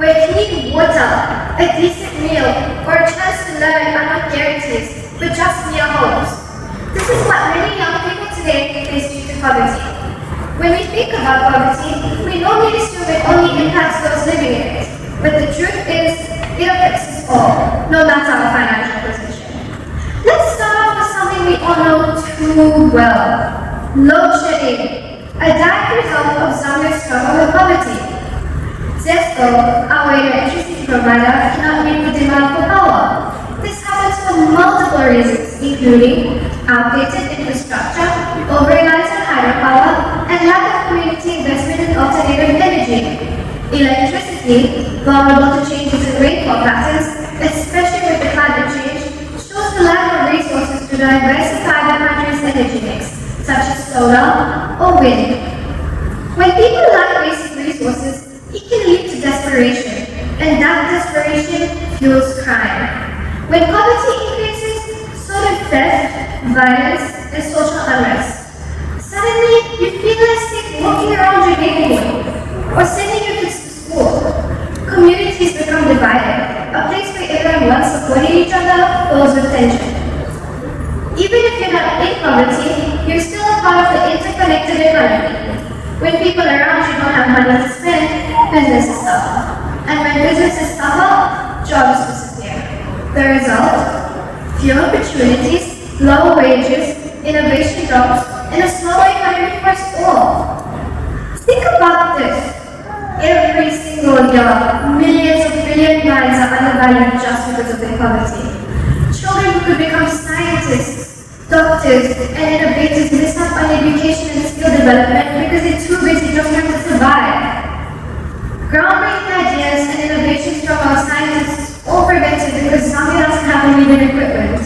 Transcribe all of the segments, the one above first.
where clean water, a decent meal, or a chance to learn are not guarantees, but just mere hopes. This is what many young people today face due to poverty. When we think about poverty, we normally assume it only impacts those living in it. But the truth is, it affects us all, no matter our financial position. Let's start off with something we all know too well. Load shedding, a direct result of Zambia's struggle with poverty. ZESCO, our electricity provider, cannot meet the demand for power. This happens for multiple reasons, including outdated infrastructure, over-reliance on hydropower, and lack of community investment in alternative energy. Electricity, vulnerable to changes in rainfall patterns, especially with the climate change, shows the lack of resources to diversify the country's energy mix, such as solar or wind. When people lack basic resources, it can lead to desperation, and that desperation fuels crime. When poverty increases, so do theft, violence, and social unrest. Suddenly, you feel less safe walking around your neighborhood or sending your kids to school. Communities become divided, a place where everyone once supported each other fills with tension. Even if you're not in poverty, you're still a part of the interconnected economy. When people around you don't have money to spend, businesses suffer. And when businesses suffer, jobs disappear. The result? Fewer opportunities, lower wages, innovation drops, and a slower economy for us all. Think about this. Every single year, millions of billion lives are undervalued just because of their poverty. Children who could become scientists, doctors, and innovators miss out on education and skill development because they're too busy just trying to survive. Groundbreaking ideas and innovations from our scientists all prevented because Zambia doesn't have the needed equipment.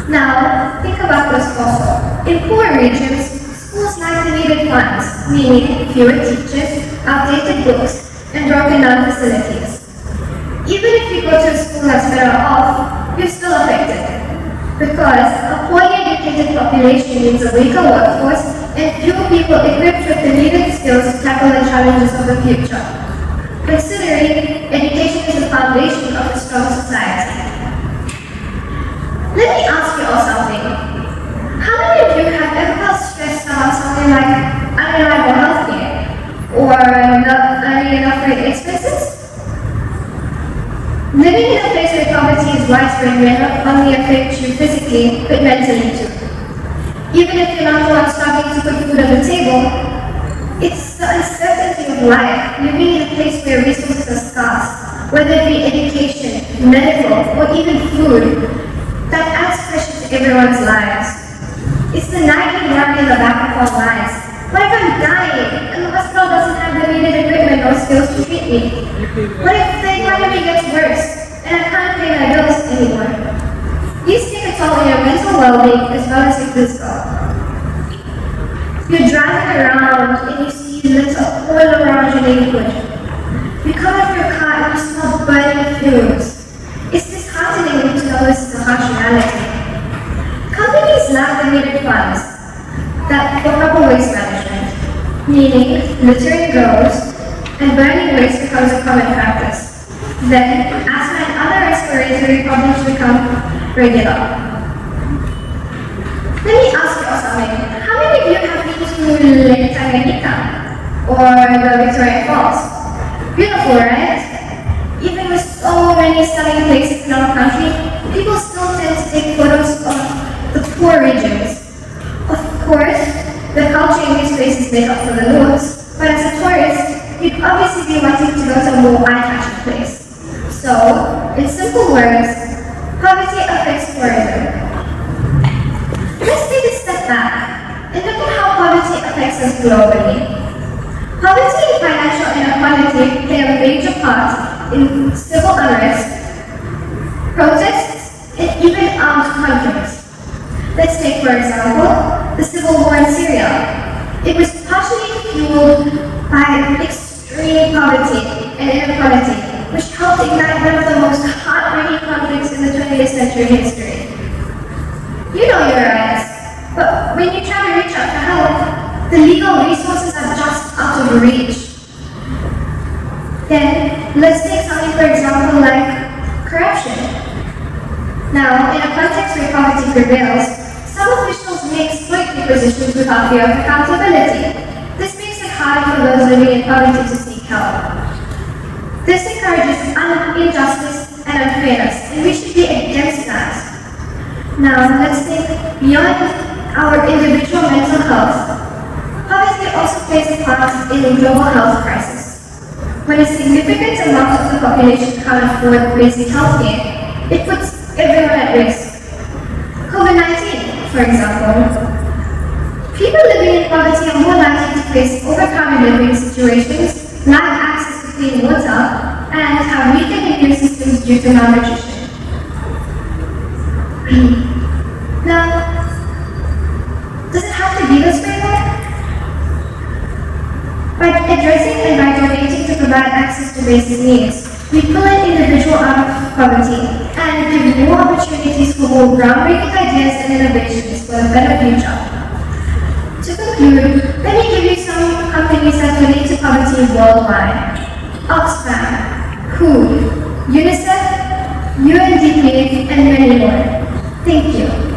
Now, think about this also. In poor regions, schools lack the needed funds, meaning fewer teachers, outdated books, and broken down facilities. Even if you go to a school that's better off, you're still affected. Because a poorly educated population means a weaker workforce and fewer people equipped with the needed skills to tackle the challenges of the future. Considering education is the foundation of a strong society. Let me ask you all something. How many of you have ever felt stressed about something like unreliable healthcare or not earning enough rent expenses? Living in a place where poverty is widespread may not only affect you physically, but mentally too. Even if you're not the one struggling to put food on the table, it's the uncertainty of life, living in a place where resources are scarce, whether it be education, medical, or even food, that adds pressure to everyone's lives. It's the nagging worry in the back of our minds. What if I'm dying and the hospital doesn't have the needed equipment or skills to treat me? What if the economy gets worse and I can't pay my bills anymore? These take a toll on your mental well-being as well as your physical. You're driving around and you see litter all around your neighborhood. You come off your car and you smell burning fumes. It's disheartening to know this is a harsh reality. Companies lack the needed funds for proper waste management, meaning littering grows and burning waste becomes a common practice. Then, asthma and other respiratory problems become regular. Let me ask you all something. How many of you have been to Lake Tanganyika or the Victoria Falls? Beautiful, right? Even with so many stunning places in our country, people still tend to take photos of the poor regions. Of course, the culture in these places make up for the looks, but as a tourist, you'd obviously be wanting to go to a more eye-catching place. So, in simple words, poverty affects tourism. Let's take a step back and look at how poverty affects us globally. Poverty and financial inequality play a major part in civil unrest, protests, and even armed conflicts. Let's take, for example, the civil war in Syria. It was partially fueled by extreme poverty and inequality, which helped ignite one of the most heartbreaking conflicts in the 20th century history. You know your rights, but when you try to reach out for help, the legal resources are just out of reach. Let's take something, for example, like corruption. Now, in a context where poverty prevails, some officials may exploit their positions without fear of accountability. This makes it harder for those living in poverty to seek help. This encourages injustice and unfairness, and we should be against that. Now, let's think beyond our individual mental health. Poverty also plays a part in the global health crisis. When a significant amount of the population can't afford basic health care, it puts everyone at risk. COVID-19, for example. People living in poverty are more likely to face overcrowded living situations, lack access to clean water, and have weakened immune systems due to malnutrition. Now, does it have to be this way though? By addressing and by donating to provide access to basic needs, we pull an individual out of poverty and give more opportunities for more groundbreaking ideas and innovations for a better future. To conclude, let me give you some companies that donate to poverty worldwide. Oxfam, WHO, UNICEF, UNDP, and many more. Thank you.